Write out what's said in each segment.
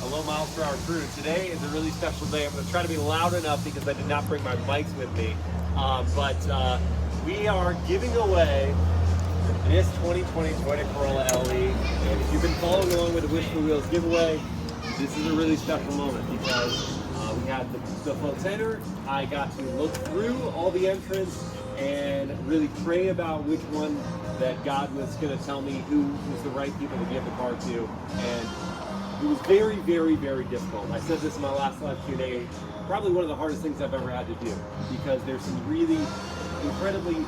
Hello, Milesperhr crew. Today is a really special day. I'm going to try to be loud enough because I did not bring my mics with me. But we are giving away this 2020 Toyota Corolla LE. And if you've been following along with the Wish for Wheels giveaway, this is a really special moment because we had the full center. I got to look through all the entrants and really pray about which one that God was going to tell me who was the right people to give the car to. And it was very, very, very difficult. I said this in my last live Q&A, probably one of the hardest things I've ever had to do because there's some really incredibly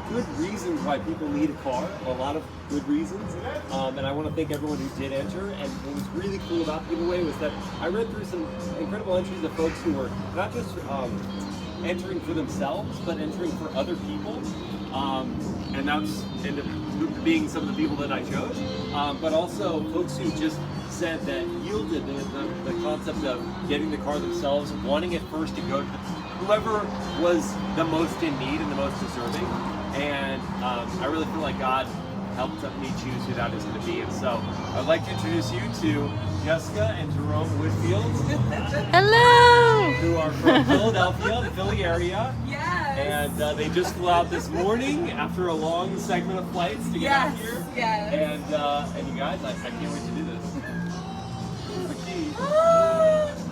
good reasons why people need a car, a lot of good reasons. And I want to thank everyone who did enter. And what was really cool about the giveaway was that I read through some incredible entries of folks who were not just entering for themselves, but entering for other people. And that's ended up being some of the people that I chose. But also folks who just said that yielded the concept of getting the car themselves, wanting it first to go to whoever was the most in need and the most deserving. And I really feel like God helped me choose who that is going to be. And so I'd like to introduce you to Jessica and Jerome Whirltfield. Hello! Who are from Philadelphia, the Philly area. Yes. And they just flew out this morning after a long segment of flights to get out here. Yes. And you guys, I can't wait to do this. Here's the key.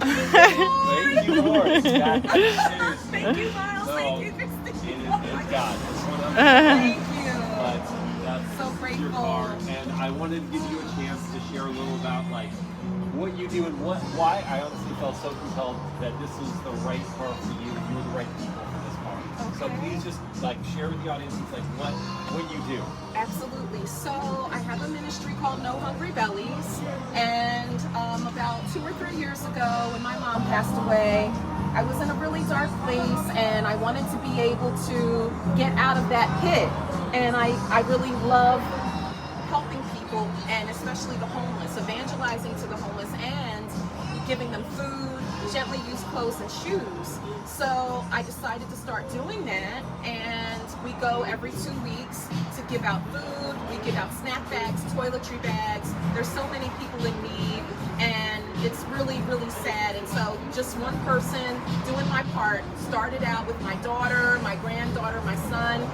Thank you, Lord. Thank you, Miles. Thank you, Christine. It's God. It's one of Thank you. But that's So your grateful. car. And I wanted to give you a chance to share a little about like what you do and why I honestly felt so compelled that this was the right car for you. You were the right people for this car. Okay. So please just like share with the audience like what you do. Absolutely. So I have a ministry called No Hungry Bellies, and about 2 or 3 years ago, when my mom passed away, I was in a really dark place, and I wanted to be able to get out of that pit. And I really love helping people, and especially the homeless, evangelizing to the homeless, and giving them food, gently used clothes and shoes. So I decided to start doing that, and we go every 2 weeks to give out food. We give out snack bags, toiletry bags. There's so many people in need, and it's really, really sad. And so just one person doing my part. Started out with my daughter, my granddaughter, my son,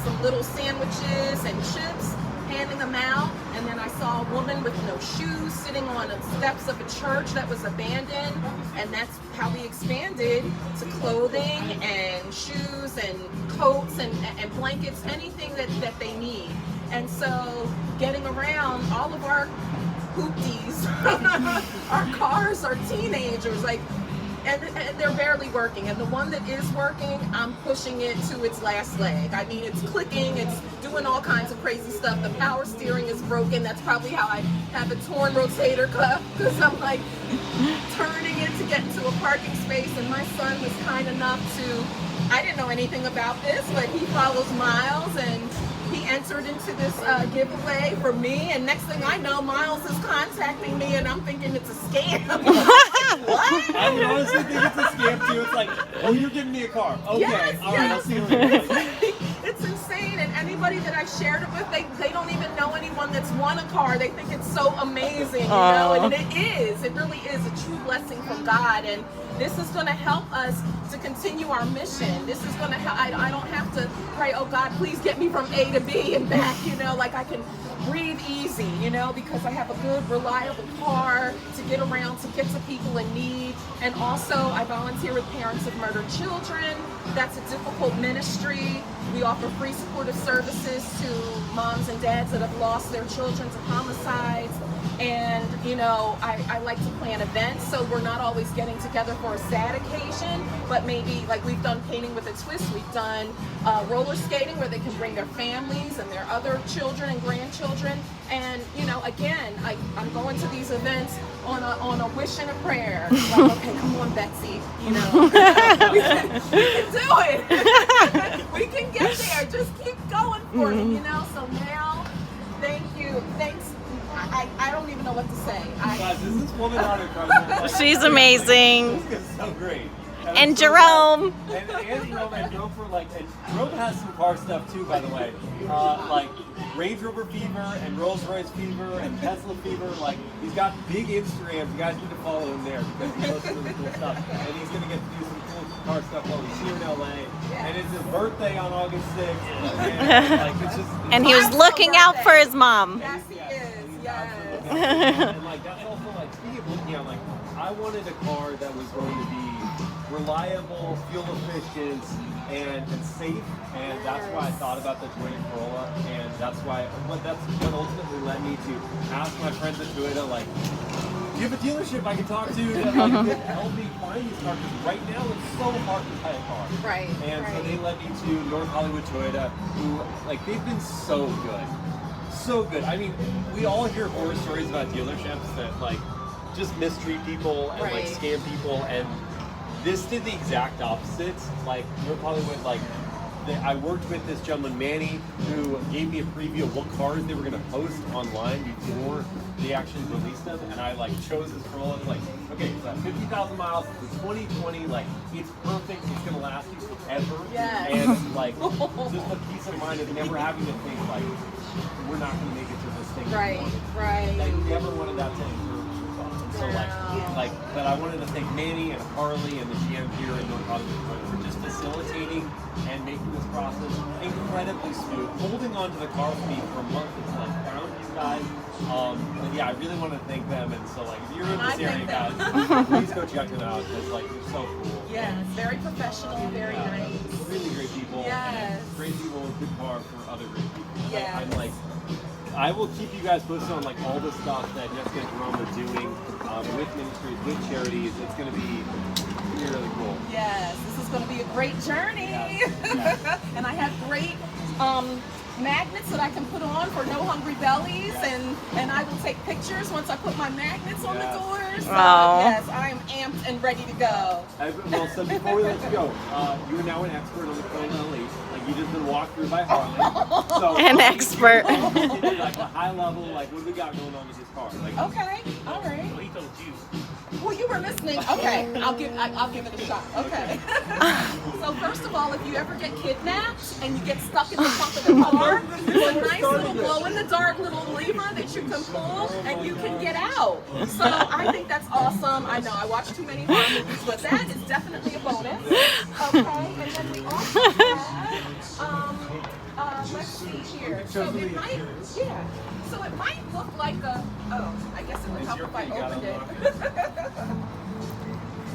some little sandwiches and chips, handing them out, and then I saw a woman with no shoes sitting on the steps of a church that was abandoned, and that's how we expanded to clothing and shoes and coats and blankets, anything that they need. And so getting around all of our hoopties, our cars, our teenagers, like, and they're barely working, and the one that is working, I'm pushing it to its last leg. I mean, it's clicking, it's doing all kinds of crazy stuff. The power steering is broken. That's probably how I have a torn rotator cuff, because I'm like turning it to get into a parking space. And my son was kind enough to, I didn't know anything about this, but he follows Miles, and he entered into this giveaway for me, and next thing I know, Miles is contacting me, and I'm thinking it's a scam. What? I would honestly think it's a scam too. It's like, oh, you're giving me a car. Okay, Yes, all right, yes. I'll see you later. It's insane, and anybody that I shared it with, they don't even know anyone that's won a car. They think it's so amazing, you know, and it is. It really is a true blessing from God, and this is going to help us to continue our mission. This is going to help. I don't have to pray, oh God, please get me from A to B and back, you know, like I can breathe easy, you know, because I have a good, reliable car to get around, to get to people in need. And also I volunteer with parents of murdered children. That's a difficult ministry. We offer free supportive services to moms and dads that have lost their children to homicides. And, you know, I like to plan events, so we're not always getting together for a sad occasion, but maybe like we've done Painting with a Twist, we've done roller skating where they can bring their families and their other children and grandchildren. And, you know, again, I'm going to these events on a wish and a prayer. Like, okay, come on, Betsy, you know, we can do it. We can get there. Just keep going for me, you know. So now, thank you. Thanks. I don't even know what to say. Guys, is this woman on incredible? She's amazing. This is so great. And Jerome. And Jerome and Jerome for like, and Jerome has some car stuff too, by the way. Like Range Rover fever and Rolls Royce fever and Tesla fever. Like, he's got big Instagrams. You guys need to follow him there because he posts really cool stuff. And he's gonna get to do some cool car stuff while he's here in LA. And it's his birthday on August 6th. And, like, it's just, And he was looking out for his mom. Yes, he is. Yes. And like that's also like speaking of looking out, like I wanted a car that was going to be reliable, fuel efficient, and safe, and that's why I thought about the Toyota Corolla, and that's what ultimately led me to ask my friends at Toyota, like, do you have a dealership I can talk to that like, can help me find these cars? Because right now it's so hard to buy a car. Right. And so they led me to North Hollywood Toyota, who like they've been so good. So good. I mean, we all hear horror stories about dealerships that like just mistreat people and like scam people, and this did the exact opposite. Like North Hollywood, like I worked with this gentleman Manny who gave me a preview of what cars they were going to post online before they actually released them, and I like chose this Corolla. Like, okay, so 50,000 miles, it's 2020, like it's perfect. It's going to last you forever. Yes. And like just the peace of mind of never having to think like we're not going to make it to this thing. Right. I never wanted that to endure. So like, but I wanted to thank Manny and Harley and the GM here in North Hollywood for just facilitating and making this process incredibly smooth. Holding on to the car for me for a month until I found these guys. And yeah, I really want to thank them. And so like, if you're in this area, guys, please go check them out because like they're so cool. Yes, very professional, very nice. Really great people. Yes. And great people with good car for other great people. Yes. I'm like, I will keep you guys posted on like all the stuff that Jessica and Jerome are doing with ministries, with charities. It's going to be really cool. Yes, this is going to be a great journey. Yes. And I have great magnets that I can put on for no hungry bellies, and I will take pictures once I put my magnets on the doors. So, yes, I am amped and ready to go. Well, so before we let you go, you are now an expert on the Corolla. Like you just been walked through by Harley. So, An expert. Like a high level, like what do we got going on with this car? Like, Okay, all right. What he told you. Well, you were listening. Okay, I'll give it a shot. Okay. So first of all, if you ever get kidnapped and you get stuck in the trunk of the car, there's a nice little glow-in-the-dark little lever that you can pull and you can get out. So I think that's awesome. I know I watch too many horror movies, but that is definitely a bonus. Okay, and then we also have, let's see here. So it might, So it might look like a, I guess it would help if I opened it.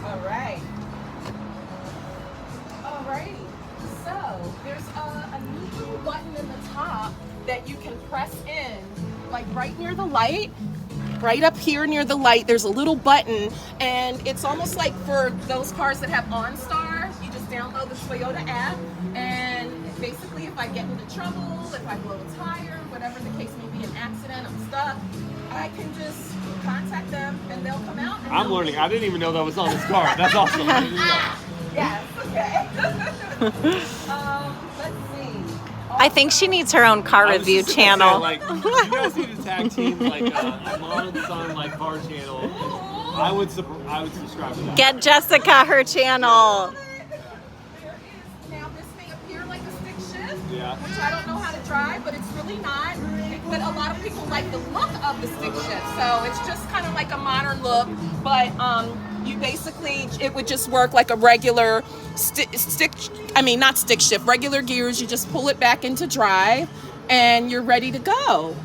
All right. Alrighty. So there's a neat little button in the top that you can press in, like right near the light. Right up here near the light, there's a little button, and it's almost like for those cars that have OnStar, you just download the Toyota app, and basically if I get into trouble, if I blow a tire, whatever the case may be, an accident, I'm stuck, I can just contact them and they'll come out. And I'm learning. I didn't even know that was on this car. That's awesome. Yes, okay. Let's see. I think she needs her own car review channel. Like, you guys need to tag team like a mom and son like car channel. I would subscribe to that. Get Jessica her channel. There is, now this may appear like a stick shift, Yeah. which I don't know how to drive, but it's really not. But a lot of people like the look of the stick shift, so it's just kind of like a modern look, but you basically, it would just work like a regular not stick shift, regular gears. You just pull it back into drive and you're ready to go.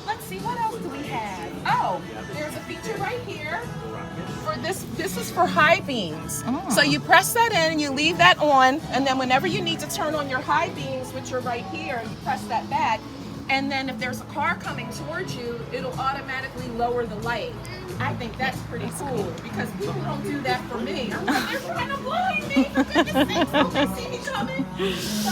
Let's see, what else do we have? Oh, there's a feature right here for this is for high beams. So you press that in and you leave that on, and then whenever you need to turn on your high beams, which are right here, you press that back, and then if there's a car coming towards you, it'll automatically lower the light. I think that's pretty cool because people don't do that for me. I'm like, they're trying to blind me. For goodness sakes, don't they see me coming? So,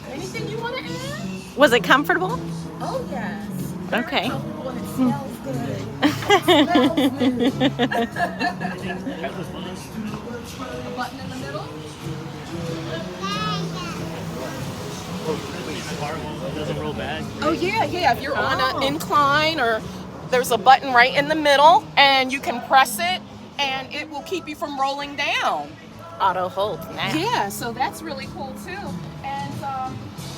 anything you want to add? Was it comfortable? Oh, yes. Okay. Very comfortable, and it smells good. It smells good. A button in the middle. Doesn't roll back. Oh yeah. If you're on an incline, or there's a button right in the middle, and you can press it, and it will keep you from rolling down. Auto hold now. Yeah, so that's really cool too. And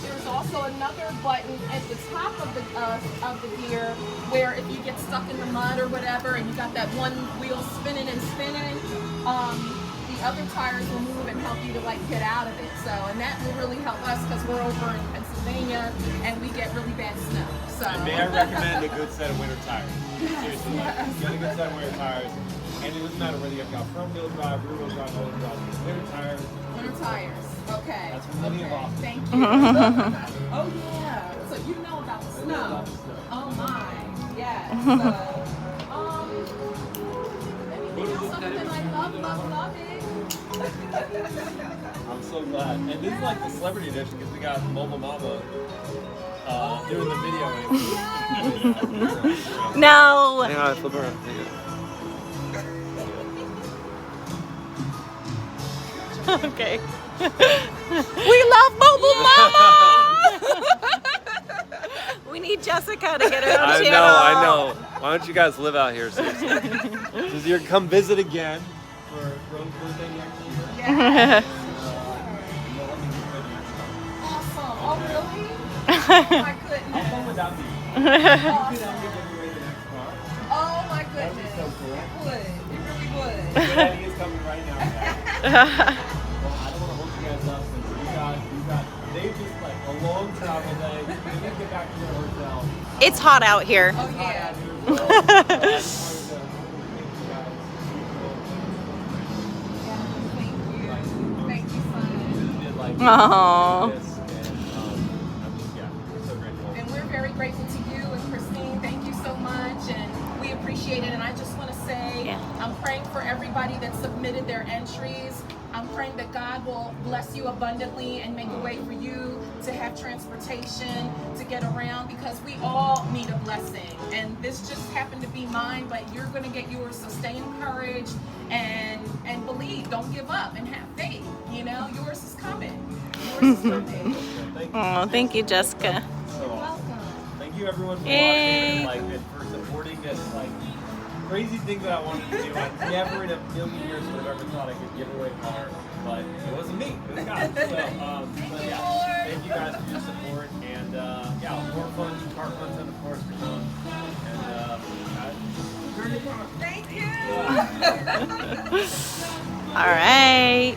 there's also another button at the top of the gear where if you get stuck in the mud or whatever and you got that one wheel spinning and spinning, the other tires will move and help you to like get out of it. So, and that will really help us because we're over in Pennsylvania and we get really bad snow. So, And may I recommend a good set of winter tires? Seriously, yes. get a good set of winter tires. And it doesn't matter whether you've got front wheel drive, rear wheel drive, all wheel drive. Winter tires. Winter tires. Okay. That's from Lydia okay. Boston. Thank you. Oh yeah. So you know about the snow. Oh my. Yes. So, anything else other than I love it. I'm so glad. And this is like the celebrity edition because we got Mobile Mama doing the video. No. Hang on, flip around. Okay. We love Mobile Mama. We need Jessica to get her own channel. I know. Why don't you guys live out here? Seriously. Just you come visit again for Rome's birthday next year. Yeah. Awesome. Oh really? Oh my goodness. How fun would that be? Awesome. Oh, Oh my that'd be goodness. so cool. It would. It really would. Good ideas coming right now. Well, I don't want to hold you guys up since you got, they just like a long travel day. They need to get back to their hotel. It's hot out here. Oh yeah. Thank you, son. Oh. And we're very grateful to you and Christine. Thank you so much, and we appreciate it. And I just want to say, Yeah. I'm praying for everybody that submitted their entries. I'm praying that God will bless you abundantly and make a way for you to have transportation to get around, because we all need a blessing. And this just happened to be mine, but you're going to get yours. So stay encouraged and believe. Don't give up and have faith. You know, yours is coming. Yours is coming. Oh, thank you, Jessica. So awesome. Thank you everyone for Yay. watching and for supporting this crazy thing that I wanted to do. I never in a million years would have ever thought I could give away a car, but it wasn't me, it was God. So, thank you guys for your support, and more fun car content of course for Sean. And Thank you. All right.